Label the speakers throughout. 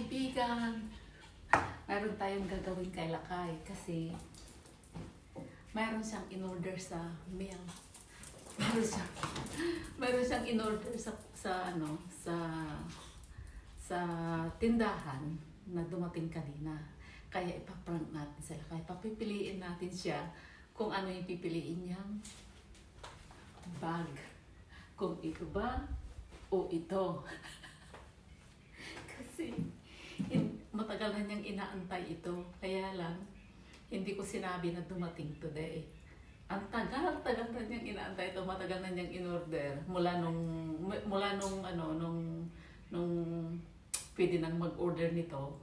Speaker 1: kaibigan, meron tayong gagawin kay Lakay kasi meron siyang in-order sa mail. Meron siyang in-order sa tindahan na dumating kanina. Kaya ipaprank natin sa Lakay. Papipiliin natin siya kung ano yung pipiliin niyang bag. Kung ito ba o ito. Kasi matagal na niyang inaantay ito. Kaya lang, hindi ko sinabi na dumating today. Ang tagal na niyang inaantay ito. Matagal na niyang in-order. Mula nung pwede nang mag-order nito.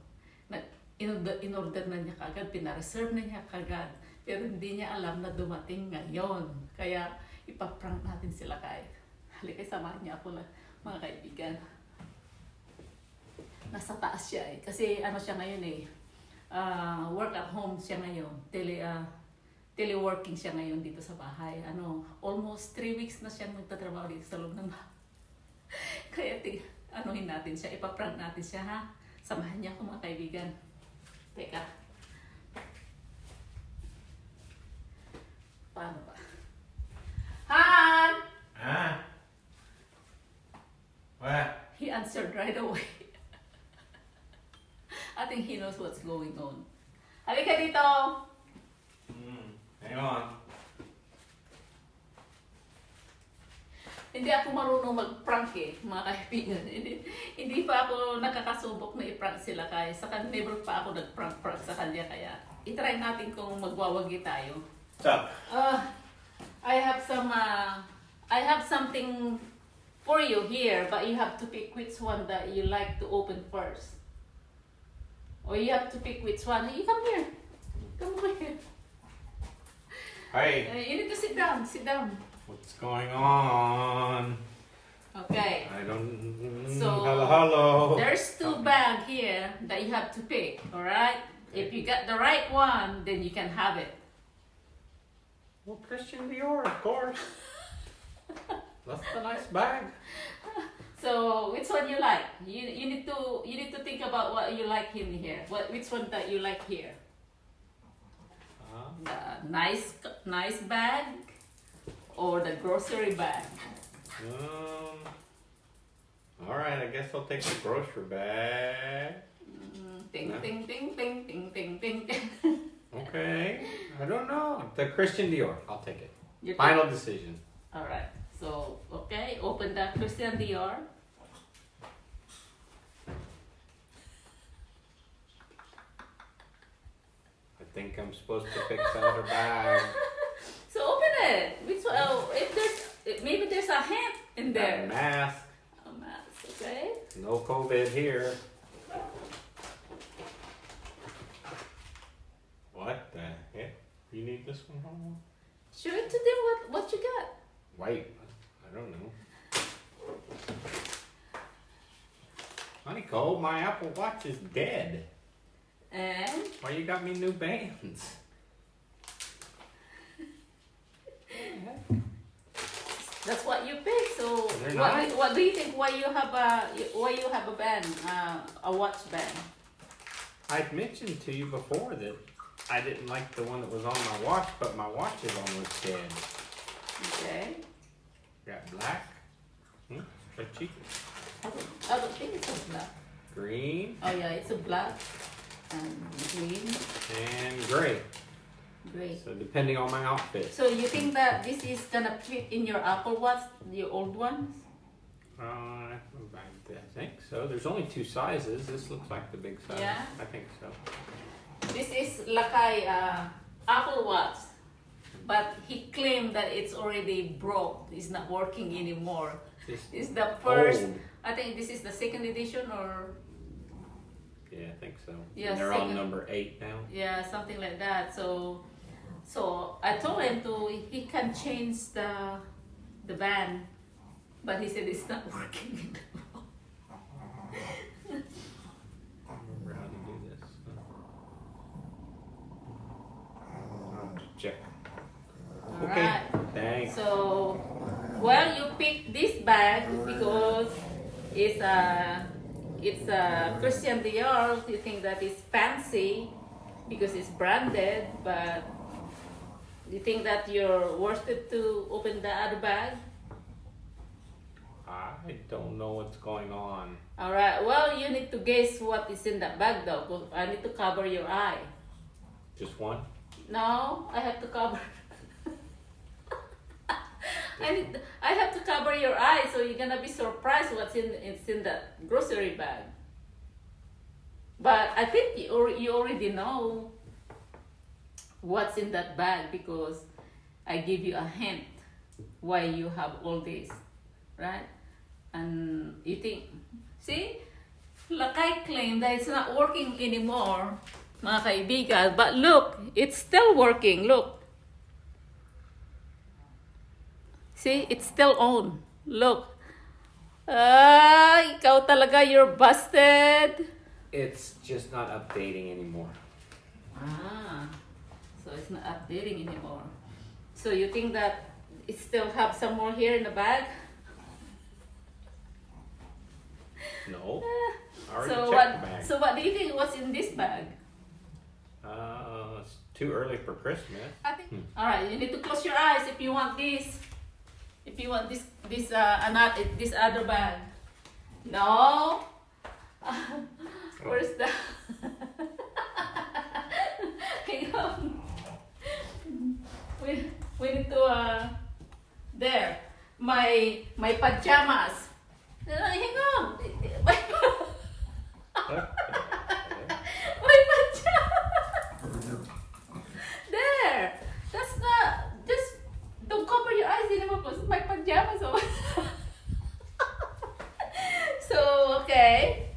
Speaker 1: In-order na niya kagad. Pina-reserve na niya kagad. Pero hindi niya alam na dumating ngayon. Kaya ipaprank natin sila kay. Halika, samahan niya ako lang, mga kaibigan. Nasa taas siya eh. Kasi ano siya ngayon eh. Work at home siya ngayon. Teleworking siya ngayon dito sa bahay. Almost 3 weeks na siya magtatrabaho dito sa loob ng bahay. Kaya anuhin natin siya. Ipaprank natin siya ha. Samahan niya ako mga kaibigan. Teka. Paano ba? Han!
Speaker 2: Ah? What?
Speaker 1: He answered right away. I think he knows what's going on. Halika dito!
Speaker 2: Hang on.
Speaker 1: Hindi ako marunong mag-prank eh, mga kaibigan. Hindi pa ako nakakasubok na i-prank sila kaya never pa ako nag-prank sa kanya kaya itry natin kung magwawagi tayo.
Speaker 2: What's up?
Speaker 1: I have something for you here, but you have to pick which one that you like to open first. Or you have to pick which one. You come here. Come over here.
Speaker 2: Hey.
Speaker 1: You need to sit down. Sit down.
Speaker 2: What's going on?
Speaker 1: Okay.
Speaker 2: I don't...
Speaker 1: So,
Speaker 2: hello.
Speaker 1: there's 2 bags here that you have to pick, alright? If you got the right one, then you can have it.
Speaker 2: Well, Christian Dior, of course. That's the nice bag.
Speaker 1: So, which one you like? You need to think about what you like in here. Which one that you like here? The nice bag or the grocery bag?
Speaker 2: All right, I guess I'll take the grocery bag.
Speaker 1: Ting,
Speaker 2: No.
Speaker 1: ting, ting, ting, ting, ting, ting, ting.
Speaker 2: Okay, I don't know. The Christian Dior, I'll take it.
Speaker 1: You
Speaker 2: Final decision.
Speaker 1: All right. So, okay, open the Christian Dior.
Speaker 2: I think I'm supposed to pick the other bag.
Speaker 1: So open it. Which one? Oh, maybe there's a hint in there.
Speaker 2: Got a mask.
Speaker 1: A mask, okay.
Speaker 2: No COVID here. What the heck? You need this one, Mama?
Speaker 1: Show it to them what you got.
Speaker 2: Wait, I don't know. Honey Cole, my Apple Watch is dead.
Speaker 1: And
Speaker 2: Why you got me new bands?
Speaker 1: that's what you picked. So
Speaker 2: They're nice.
Speaker 1: what do you think? Why you have a band, a watch band?
Speaker 2: I'd mentioned to you before that I didn't like the one that was on my watch, but my watch is almost dead.
Speaker 1: Okay.
Speaker 2: Got black. So cheap.
Speaker 1: I don't think it's a black.
Speaker 2: Green
Speaker 1: Oh yeah, it's a black and green,
Speaker 2: and gray.
Speaker 1: gray.
Speaker 2: So depending on my outfit.
Speaker 1: So you think that this is gonna fit in your Apple Watch, your old ones?
Speaker 2: I think so. There's only 2 sizes. This looks like the big size.
Speaker 1: Yeah?
Speaker 2: I think so.
Speaker 1: This is Lakay Apple Watch, but he claimed that it's already broke. It's not working anymore.
Speaker 2: This
Speaker 1: It's the first.
Speaker 2: old.
Speaker 1: I think this is the 2nd edition, or
Speaker 2: Yeah, I think so.
Speaker 1: Yeah,
Speaker 2: And they're on
Speaker 1: second.
Speaker 2: number 8 now.
Speaker 1: yeah, something like that. So I told him he can change the band, but he said it's not working.
Speaker 2: I remember how to do this. I'll have to check. Okay.
Speaker 1: Alright.
Speaker 2: Thanks.
Speaker 1: So, well, you pick this bag because it's it's a Christian Dior, you think that it's fancy because it's branded, but you think that you're worth it to open the other bag?
Speaker 2: I don't know what's going on.
Speaker 1: All right. Well, you need to guess what is in that bag, though. 'Cause I need to cover your eye.
Speaker 2: Just one?
Speaker 1: No, I have to cover. I have to cover your eye, so you're gonna be surprised what's in that grocery bag. But I think you already know what's in that bag because I give you a hint why you have all this, right? And you think, see, like I claim that it's not working anymore, mga kaibigan, but look, it's still working, look. See, it's still on. Look. Ikaw talaga, you're busted.
Speaker 2: It's just not updating anymore.
Speaker 1: So it's not updating anymore. So you think that it still have some more here in the bag?
Speaker 2: No. I already
Speaker 1: So
Speaker 2: checked
Speaker 1: what?
Speaker 2: the bag.
Speaker 1: So what do you think was in this bag?
Speaker 2: It's too early for Christmas.
Speaker 1: I think. All right, you need to close your eyes if you want this. If you want this other bag. No. Where's the? Hang on. We need to there. My pajamas. Hang on. My pajamas. There. That's not. Just don't cover your eyes anymore because my pajamas are. So okay.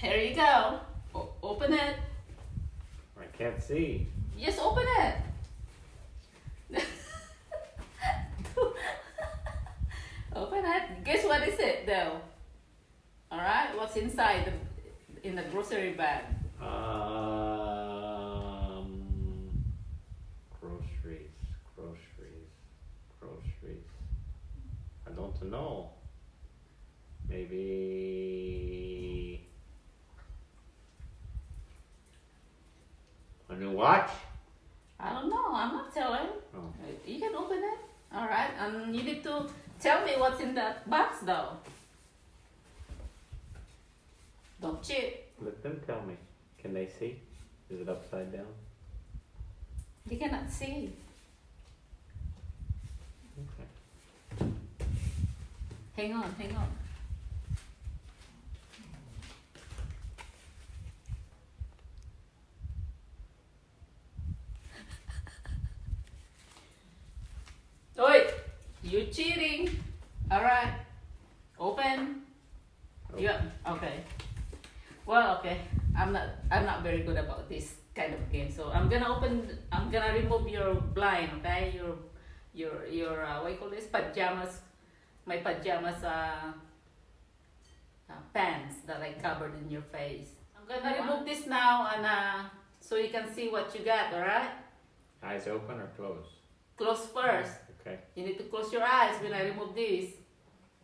Speaker 1: Here you go. Open it.
Speaker 2: I can't see.
Speaker 1: Just open it. Open it. Guess what is it though? Alright, what's inside in the grocery bag?
Speaker 2: Groceries. I don't know. Maybe a new watch?
Speaker 1: I don't know. I'm not telling.
Speaker 2: Oh.
Speaker 1: You can open it. Alright, and you need to tell me what's in that box though. Don't cheat.
Speaker 2: Let them tell me. Can they see? Is it upside down?
Speaker 1: You cannot see.
Speaker 2: Okay.
Speaker 1: Hang on. Oi! You cheating. Alright. Open.
Speaker 2: Oh.
Speaker 1: Yeah. Okay. Well, okay. I'm not very good about this kind of game. So I'm gonna remove your blind, okay? Your what you call this? Pajamas. My pajamas pants that I covered in your face. I'm gonna remove this now and so you can see what you got, alright?
Speaker 2: Eyes open or closed?
Speaker 1: Close first.
Speaker 2: Okay.
Speaker 1: You need to close your eyes when I remove this.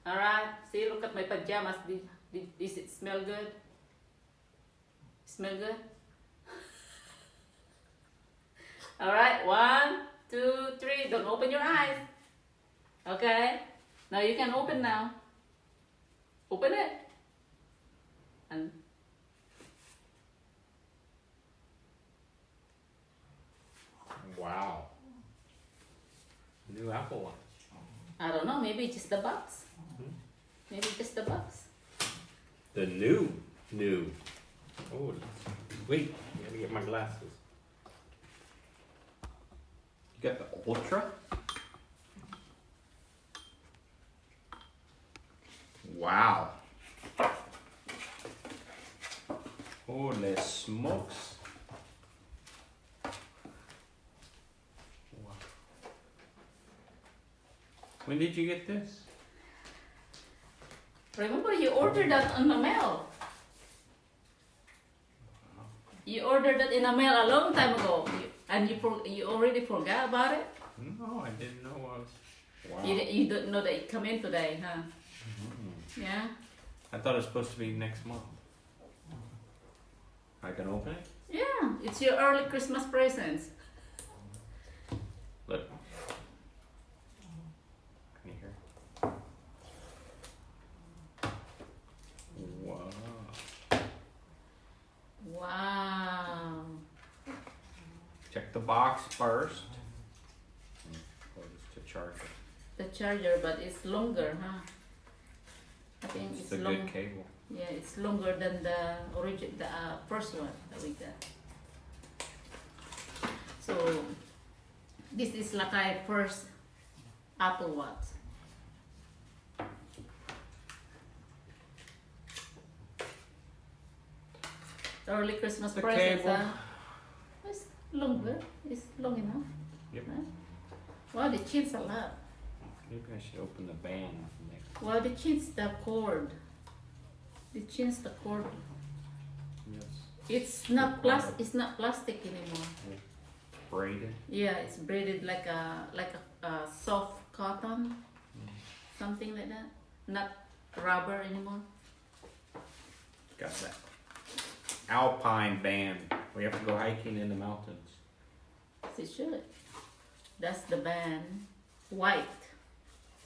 Speaker 1: Alright? See, look at my pajamas. Does it smell good? Smell good? Alright, 1, 2, 3. Don't open your eyes. Okay? Now you can open now. Open it. And
Speaker 2: Wow. New Apple Watch.
Speaker 1: I don't know, maybe just the box. Maybe just the box.
Speaker 2: The new. Oh, wait. I gotta get my glasses.
Speaker 3: You got the Ultra? Wow. Holy smokes. Wow. When did you get this?
Speaker 1: Remember you ordered that on the mail. You ordered that in the mail a long time ago. And you already forgot about it?
Speaker 3: No, I didn't know I was. Wow.
Speaker 1: You don't know that it come in today, huh? Yeah?
Speaker 3: I thought it was supposed to be next month. I can open it?
Speaker 1: Yeah, it's your early Christmas presents.
Speaker 3: Look. Can you hear? Wow.
Speaker 1: Wow.
Speaker 3: Check the box first. Or just to charge it.
Speaker 1: The charger, but it's longer, huh? I think
Speaker 3: It's
Speaker 1: it's
Speaker 3: a
Speaker 1: long.
Speaker 3: good cable.
Speaker 1: Yeah, it's longer than the first one that we got. So this is like our first Apple Watch. Early Christmas
Speaker 3: The
Speaker 1: presents,
Speaker 3: cable.
Speaker 1: huh? It's longer. It's long enough.
Speaker 3: Yep.
Speaker 1: Right? Wow, they changed a lot.
Speaker 3: Maybe I should open the band next.
Speaker 1: Wow, they changed the cord. They changed the cord.
Speaker 3: Yes.
Speaker 1: It's not It's not plastic anymore.
Speaker 3: Braided.
Speaker 1: Yeah, it's braided like a soft cotton, something like that. Not rubber anymore.
Speaker 3: Got that. Alpine band. We have to go hiking in the mountains.
Speaker 1: They should. That's the band. White.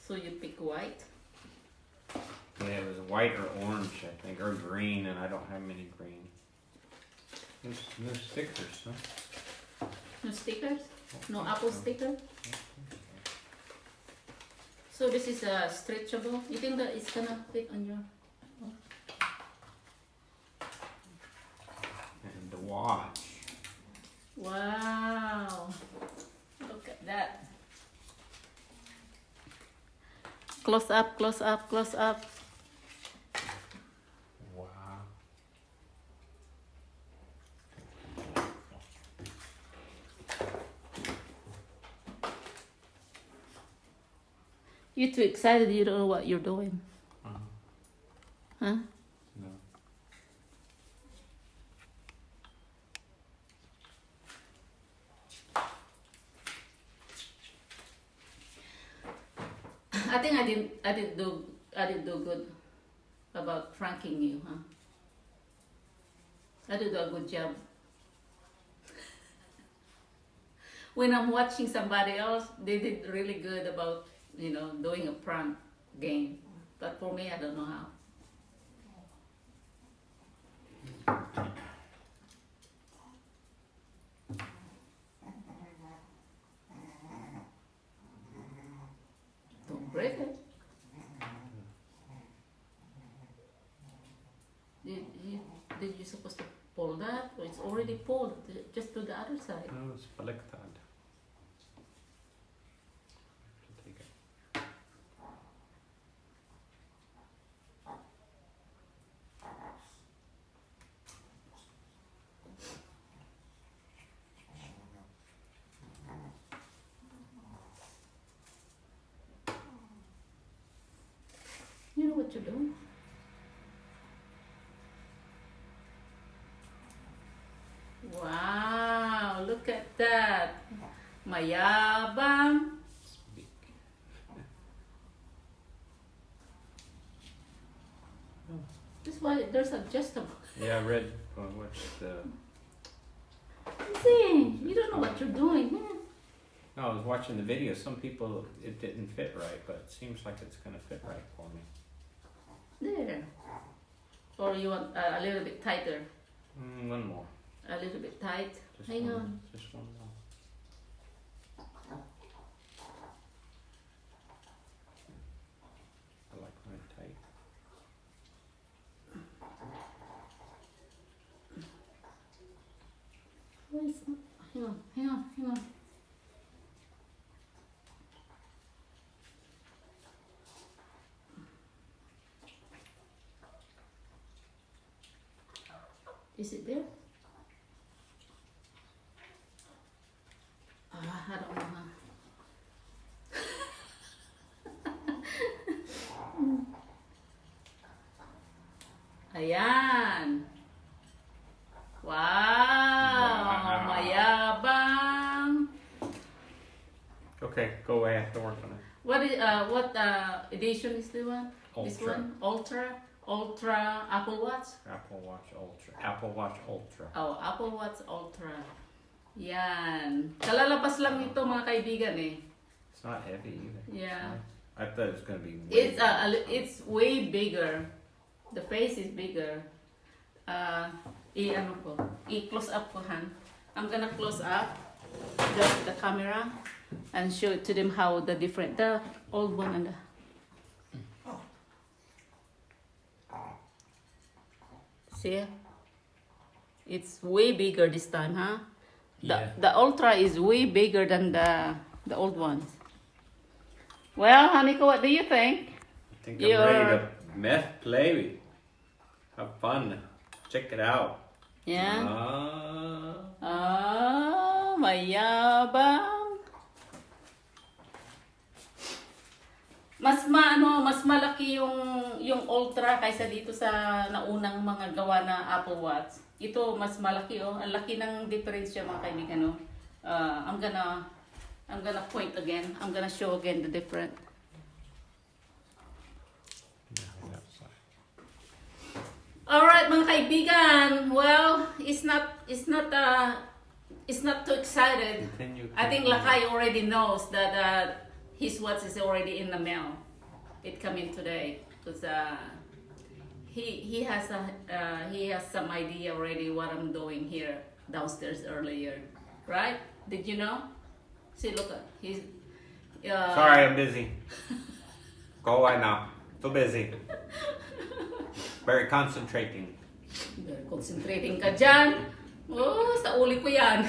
Speaker 1: So you pick white.
Speaker 3: Yeah, it was white or orange, I think, or green, and I don't have many green. There's no stickers, huh?
Speaker 1: No stickers. No Apple sticker. So this is stretchable. You think that it's gonna fit on your?
Speaker 3: And the watch.
Speaker 1: Wow. Look at that. Close up, close up, close up.
Speaker 3: Wow.
Speaker 1: You're too excited, you don't know what you're doing.
Speaker 3: Uh-huh.
Speaker 1: Huh?
Speaker 3: No.
Speaker 1: I think I didn't do good about pranking you, huh? I did a good job. When I'm watching somebody else, they did really good about, doing a prank game. But for me, I don't know how. Don't break it. Did you supposed to pull that? Or it's already pulled, just to the other side.
Speaker 3: No, it's baliktad. Take it.
Speaker 1: You know what you're doing? Wow, look at that. Mayabang.
Speaker 3: It's big.
Speaker 1: That's why there's adjustable.
Speaker 3: Yeah, I read what's the.
Speaker 1: See, you don't know what you're doing. Man.
Speaker 3: No, I was watching the video. Some people it didn't fit right, but it seems like it's gonna fit right for me.
Speaker 1: There. Or you want a little bit tighter.
Speaker 3: One more.
Speaker 1: A little bit tight.
Speaker 3: Just
Speaker 1: Hang
Speaker 3: one,
Speaker 1: on.
Speaker 3: Just one more. I like mine tight.
Speaker 1: Why is not? Hang on, hang on, hang on. Is it there? I don't know. Ayan. Wow, mayabang.
Speaker 3: Okay, go away. I have to work on it.
Speaker 1: What edition is the one? This
Speaker 3: Ultra.
Speaker 1: one, Ultra. Ultra Apple Watch.
Speaker 3: Apple Watch Ultra. Apple Watch Ultra.
Speaker 1: Oh, Apple Watch Ultra. Yan. Kalalabas lang nito mga kaibigan eh.
Speaker 3: It's not heavy either.
Speaker 1: Yeah.
Speaker 3: I thought it was gonna be way
Speaker 1: It's way bigger. The face is bigger. I-ano ko, i-close up ko, Han. I'm gonna close up the camera and show it to them how the old one and the... See? It's way bigger this time, huh? The Ultra is way bigger than the old ones. Well, Haniko, what do you think?
Speaker 3: I think I'm ready to play. Have fun. Check it out.
Speaker 1: Yeah? Mayabang. Mas malaki yung Ultra kaysa dito sa naunang mga gawa na Apple Watch. Ito mas malaki oh. Ang laki ng diferensya mga kaibigan oh. I'm gonna point again. I'm gonna show again the difference. Alright mga kaibigan. Well, it's not too excited. I think Lakay already knows that his watch is already in the mail. It come in today because he has some idea already what I'm doing here downstairs earlier, right? Did you know? See, look, he's.
Speaker 3: Sorry, I'm busy. Go away now. Too busy. Very concentrating.
Speaker 1: Concentrating ka dyan. Oh, sa uli ko yan.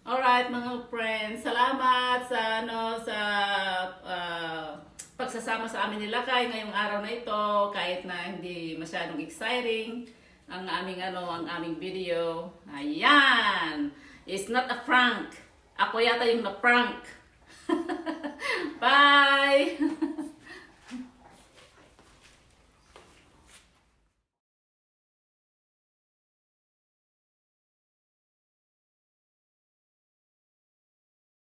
Speaker 1: Alright mga friends, salamat sa pagsasama sa amin nila kay ngayong araw na ito kahit na hindi masyadong exciting ang aming video. Ayan. It's not a prank. Ako yata yung na-prank.